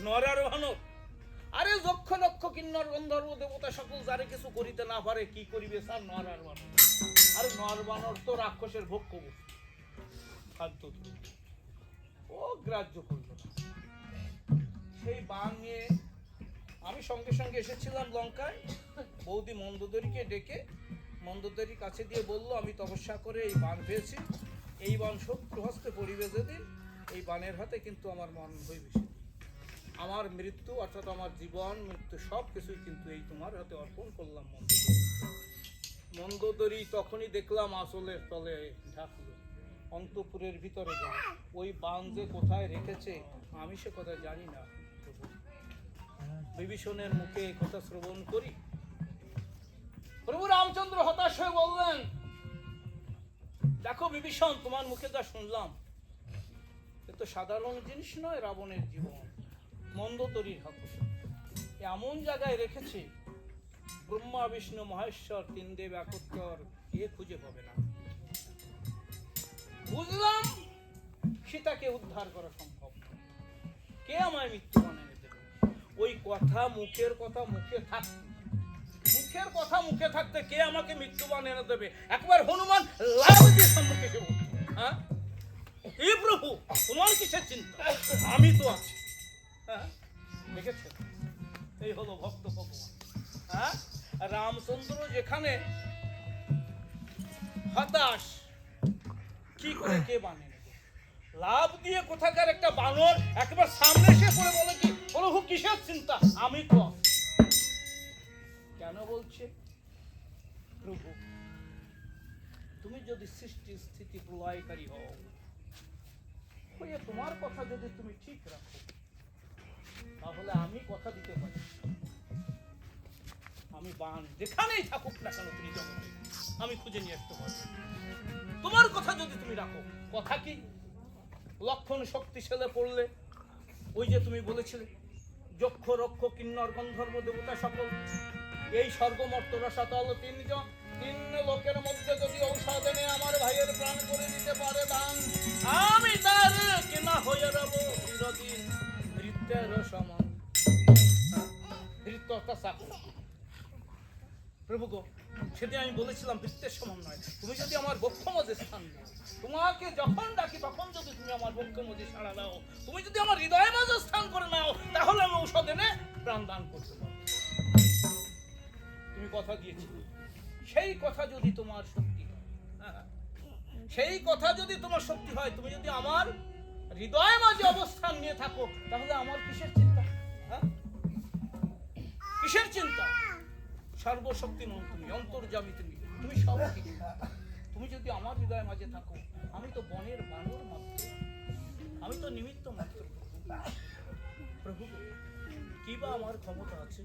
নর আর বানর, আরে যক্ষ লক্ষ কিন্নর গন্ধর্ব দেবতা সকল যারে কিছু করিতে না পারে, কি করিবে স্যার নর আর বানর? আরে নর বানর তো রাক্ষসের ভক্ষ বস্তু, খাদ্য, ও গ্রাহ্য করল না। সেই বান নিয়ে আমি সঙ্গে সঙ্গে এসেছিলাম লঙ্কায়। বৌদি মন্দোদরীকে ডেকে মন্দোদরীর কাছে দিয়ে বলল, আমি তপস্যা করে এই বান পেয়েছি, এই বান শত্রু হস্তে পড়িবে যেদিন, এই বানের হাতে কিন্তু আমার মন হইবে সেদিন। আমার মৃত্যু অর্থাৎ আমার জীবন মৃত্যু সব কিছুই কিন্তু এই তোমার হাতে অর্পণ করলাম মন্দোদরী। মন্দোদরী তখনই দেখলাম আসলের তলে ঢাকলো, অন্তপুরের ভিতরে গেল। ওই বান যে কোথায় রেখেছে আমি সে কথা জানি না। বিভীষণের মুখে কথা শ্রবণ করি। প্রভু রামচন্দ্র হতাশ হয়ে বললেন, দেখো বিভীষণ, তোমার মুখে যা শুনলাম এ তো সাধারণ জিনিস নয়, রাবণের জীবন মন্দোদরীর হাতে এমন জায়গায় রেখেছে, ব্রহ্মা বিষ্ণু মহেশ্বর তিন দেব একত্তর এ খুঁজে পাবে না। বুঝলাম সীতাকে উদ্ধার করা সম্ভব, কে আমায় মৃত্যু বানিয়ে দেবে? ওই কথা মুখের কথা মুখে থাকতে, মুখের কথা মুখে থাকতে কে আমাকে মৃত্যু বানিয়ে দেবে? একবার হনুমান লাভ দিয়ে সম্মুখে এসে বলছে, হ্যাঁ এই প্রভু তোমার কিসের চিন্তা, আমি তো আছি। হ্যাঁ দেখেছেন, এই হলো ভক্ত ভগবান। হ্যাঁ রামচন্দ্র যেখানে হতাশ, কি করে কে বানিয়ে নেবে? লাভ দিয়ে কোথাকার একটা বানর একবার সামনে এসে পড়ে বলে কি, প্রভু কিসের চিন্তা, আমি তো কেন বলছে? প্রভু তুমি যদি সৃষ্টি স্থিতি প্রলয়কারী হও, হয়ে তোমার কথা যদি তুমি ঠিক রাখো, তাহলে আমি কথা দিতে পারি, আমি বান যেখানেই থাকুক না কেন তুমি জগতে আমি খুঁজে নিয়ে আসতে পারবো। তোমার কথা যদি তুমি রাখো। কথা কি? লক্ষণ শক্তিশালী পড়লে ওই যে তুমি বলেছিলে যক্ষ রক্ষ কিন্নর গন্ধর্ব দেবতা সকল এই স্বর্গমর্ত রসাতল তিনজন, তিন লোকের মধ্যে যদি ঔষধ এনে আমার ভাইয়ের প্রাণ করে দিতে পারে দান, আমি তার কেনা হয়ে রব চিরদিন নৃত্যের সমান। নৃত্য অর্থাৎ চাকর। প্রভু গো, সেদিন আমি বলেছিলাম বৃত্তের সমান নয়, তুমি যদি আমার বক্ষ মধ্যে স্থান দাও, তোমাকে যখন ডাকি তখন যদি তুমি আমার বক্ষ মধ্যে সাড়া দাও, তুমি যদি আমার হৃদয়ের মাঝে স্থান করে নাও, তাহলে আমি ঔষধ এনে প্রাণ দান করতে পারবো। তুমি কথা দিয়েছিলে, সেই কথা যদি তোমার শক্তি হয়, সেই কথা যদি তোমার শক্তি হয়, তুমি যদি আমার হৃদয়ের মাঝে অবস্থান নিয়ে থাকো, তাহলে আমার কিসের চিন্তা? কিসের চিন্তা? সর্বশক্তিমান তুমি, অন্তর্যামী তুমি, তুমি সব কিছু। তুমি যদি আমার হৃদয়ের মাঝে থাকো, আমি তো বনের বানর মাত্র, আমি তো নিমিত্ত মাত্র। প্রভু কি বা আমার ক্ষমতা আছে?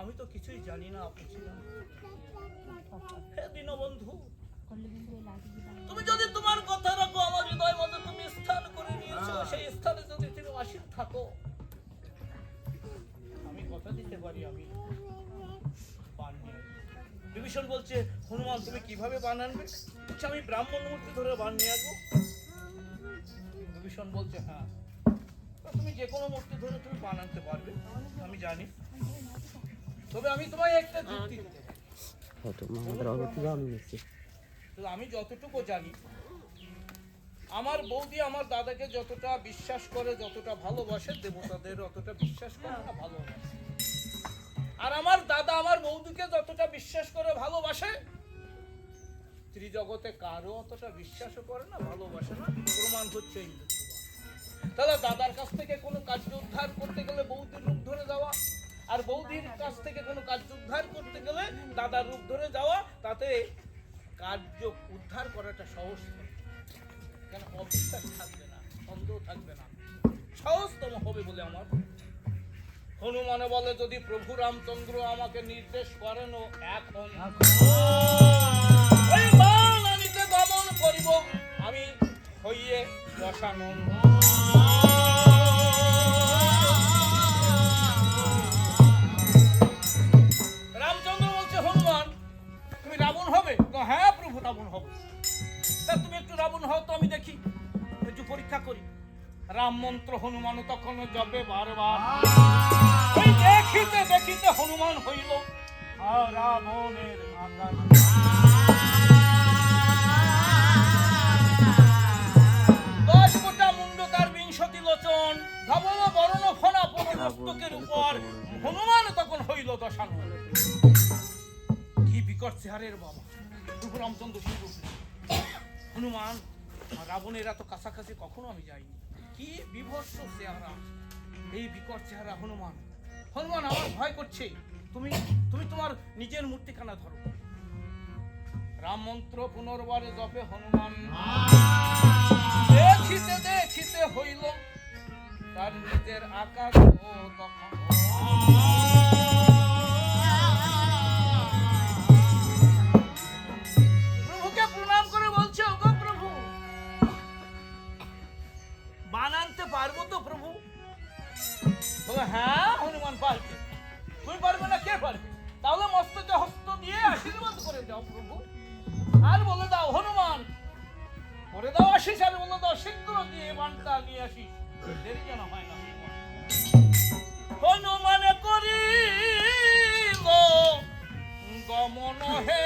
আমি তো কিছুই জানি না। আপনি ছিলাম হে দীনবন্ধু, তুমি যদি তোমার কথা রাখো, আমার হৃদয়ের মধ্যে তুমি স্থান করে নিয়েছো, সেই স্থানে যদি তুমি আসীন থাকো, আমি কথা দিতে পারি আমি বান নিয়ে। বিভীষণ বলছে, হনুমান তুমি কিভাবে বান আনবে? আমি ব্রাহ্মণ মূর্তি ধরে বান নিয়ে আসবো। বিভীষণ বলছে, হ্যাঁ তুমি যে কোনো মূর্তি ধরে তুমি বান আনতে পারবে, আমি জানি, তবে আমি তোমায় একটা যুক্তি দিতে পারি। আমি যতটুকু জানি, আমার বৌদি আমার দাদাকে যতটা বিশ্বাস করে, যতটা ভালোবাসে, দেবতাদের অতটা বিশ্বাস করে না, ভালোবাসে। আর আমার দাদা আমার বৌদিকে যতটা বিশ্বাস করে ভালোবাসে, ত্রিজগতে কারো অতটা বিশ্বাসও করে না, ভালোবাসে না। প্রমাণ হচ্ছে এই মৃত্যুবান। তাহলে দাদার কাছ থেকে কোনো কার্য উদ্ধার করতে গেলে বৌদির রূপ ধরে যাওয়া, আর বৌদির কাছ থেকে কোনো কার্য উদ্ধার করতে গেলে দাদার রূপ ধরে যাওয়া, তাতে কার্য উদ্ধার করাটা সহজ, কেন অবিশ্বাস থাকবে না, সন্দেহ থাকবে না, সহজতম হবে বলে আমার। হনুমানে বলে, যদি প্রভু রামচন্দ্র আমাকে নির্দেশ করেন এখন ওই বান আনিতে গমন করিব, আমি হইয়ে দশানন। রামচন্দ্র বলছে, হনুমান তুমি রাবণ হবে? হ্যাঁ প্রভু রাবণ হবে। তা তুমি একটু রাবণ হও তো, আমি দেখি, একটু পরীক্ষা করি। রাম মন্ত্র হনুমান তখন জপে বারবার। ওই দেখিতে দেখিতে হনুমান হইল রাবণের আকার। দশ গোটা মুন্ড তার বিংশতি লোচন, ধবল বরণ ফনা প্রতি মস্তকের উপর। হনুমান তখন হইল দশানন। কি বিকট চেহারের বাবা প্রভু রামচন্দ্র সিংহ। হনুমান রাবণের এত কাছাকাছি কখনো আমি যাইনি। কি বিভৎস চেহারা, এই বিকট চেহারা হনুমান। হনুমান আমার ভয় করছে, তুমি তুমি তোমার নিজের মূর্তিখানা ধরো। রাম মন্ত্র পুনর্বার জপে হনুমান। দেখিতে দেখিতে হইল তার নিজের আকার। প্রভুকে প্রণাম করে বলছে, ওগো প্রভু, বানানতে পারবো তো প্রভু? বলে হ্যাঁ হনুমান পারবে। তুমি পারবে না কে পারবে? তাহলে মস্তকে হস্ত দিয়ে আশীর্বাদ করে যাও প্রভু। আর বলে দাও হনুমান করে দাও আশিস, আর বলে দাও শীঘ্র দিয়ে বানটা নিয়ে আসিস, দেরি যেন হয় না। হনুমান করিল গমন হে